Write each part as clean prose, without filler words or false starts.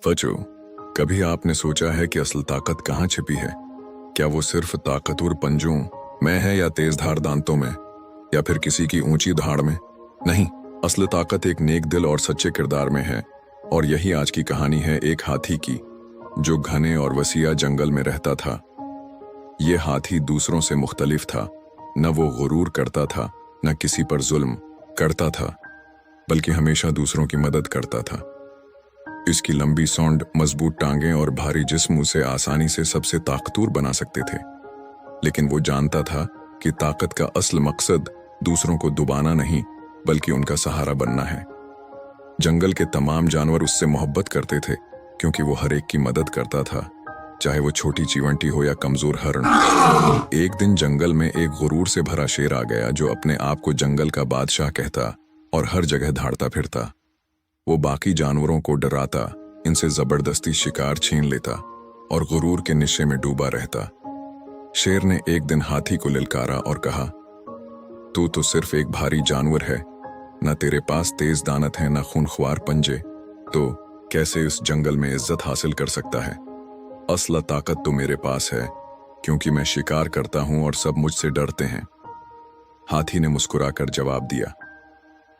बच्चों, कभी आपने सोचा है कि असल ताकत कहाँ छिपी है? क्या वो सिर्फ ताकतवर पंजों में है या तेजधार दांतों में या फिर किसी की ऊंची धाड़ में? नहीं, असल ताकत एक नेक दिल और सच्चे किरदार में है। और यही आज की कहानी है एक हाथी की, जो घने और वसीया जंगल में रहता था। ये हाथी दूसरों से मुख्तलिफ था। न वो गुरूर करता था, न किसी पर जुल्म करता था, बल्कि हमेशा दूसरों की मदद करता था। इसकी लंबी सौंड, मजबूत टांगें और भारी जिस्म उसे आसानी से सबसे ताकतवर बना सकते थे। लेकिन वो जानता था कि ताकत का असल मकसद दूसरों को दुबाना नहीं, बल्कि उनका सहारा बनना है। जंगल के तमाम जानवर उससे मोहब्बत करते थे, क्योंकि वो हर एक की मदद करता था, चाहे वो छोटी चींटी हो या कमजोर हरण। एक दिन जंगल में एक गुरूर से भरा शेर आ गया, जो अपने आप को जंगल का बादशाह कहता और हर जगह धाड़ता फिरता। वो बाकी जानवरों को डराता, इनसे जबरदस्ती शिकार छीन लेता और गुरूर के नशे में डूबा रहता। शेर ने एक दिन हाथी को ललकारा और कहा, तू तो सिर्फ एक भारी जानवर है, न तेरे पास तेज दानत है, न खूनख्वार पंजे, तो कैसे इस जंगल में इज्जत हासिल कर सकता है? असला ताकत तो मेरे पास है, क्योंकि मैं शिकार करता हूं और सब मुझसे डरते हैं। हाथी ने मुस्कुराकर जवाब दिया,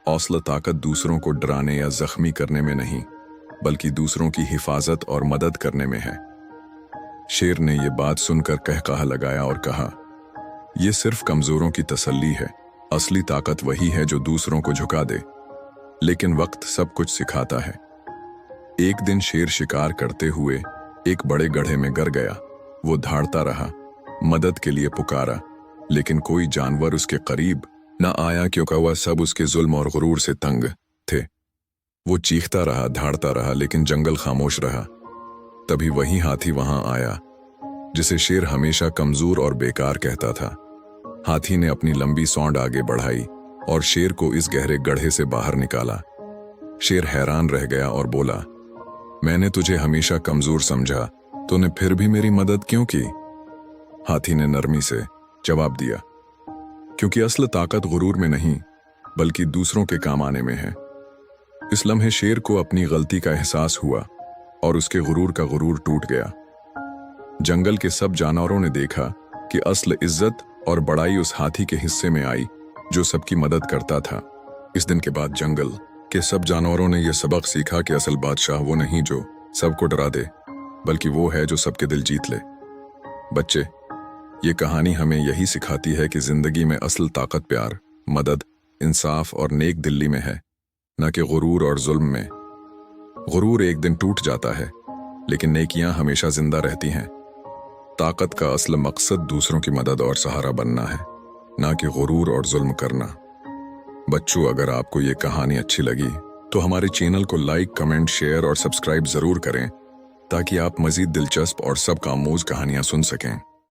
असला ताकत दूसरों को डराने या जख्मी करने में नहीं, बल्कि दूसरों की हिफाजत और मदद करने में है। शेर ने यह बात सुनकर कहकहा लगाया और कहा, यह सिर्फ कमजोरों की तसल्ली है। असली ताकत वही है जो दूसरों को झुका दे। लेकिन वक्त सब कुछ सिखाता है। एक दिन शेर शिकार करते हुए एक बड़े गड्ढे में गिर गया। वो धाड़ता रहा, मदद के लिए पुकारा, लेकिन कोई जानवर उसके करीब न आया, क्योंकि वह सब उसके जुल्म और गुरूर से तंग थे। वो चीखता रहा, धाड़ता रहा, लेकिन जंगल खामोश रहा। तभी वही हाथी वहां आया, जिसे शेर हमेशा कमजोर और बेकार कहता था। हाथी ने अपनी लंबी सौंड आगे बढ़ाई और शेर को इस गहरे गड्ढे से बाहर निकाला। शेर हैरान रह गया और बोला, मैंने तुझे हमेशा कमजोर समझा, तूने फिर भी मेरी मदद क्यों की? हाथी ने नरमी से जवाब दिया, क्योंकि असल ताकत गुरूर में नहीं, बल्कि दूसरों के काम आने में है। इस लम्हे शेर को अपनी गलती का एहसास हुआ और उसके गुरूर का गुरूर टूट गया। जंगल के सब जानवरों ने देखा कि असल इज्जत और बड़ाई उस हाथी के हिस्से में आई, जो सबकी मदद करता था। इस दिन के बाद जंगल के सब जानवरों ने यह सबक सीखा कि असल बादशाह वो नहीं जो सबको डरा दे, बल्कि वो है जो सबके दिल जीत ले। बच्चे, ये कहानी हमें यही सिखाती है कि जिंदगी में असल ताकत प्यार, मदद, इंसाफ और नेक दिल्ली में है, न कि गुरूर और जुल्म में। गुरूर एक दिन टूट जाता है, लेकिन नेकियां हमेशा जिंदा रहती हैं। ताकत का असल मकसद दूसरों की मदद और सहारा बनना है, न कि गुरूर और जुल्म करना। बच्चों, अगर आपको ये कहानी अच्छी लगी तो हमारे चैनल को लाइक, कमेंट, शेयर और सब्सक्राइब जरूर करें, ताकि आप मजीद दिलचस्प और सबका आमोज कहानियां सुन सकें।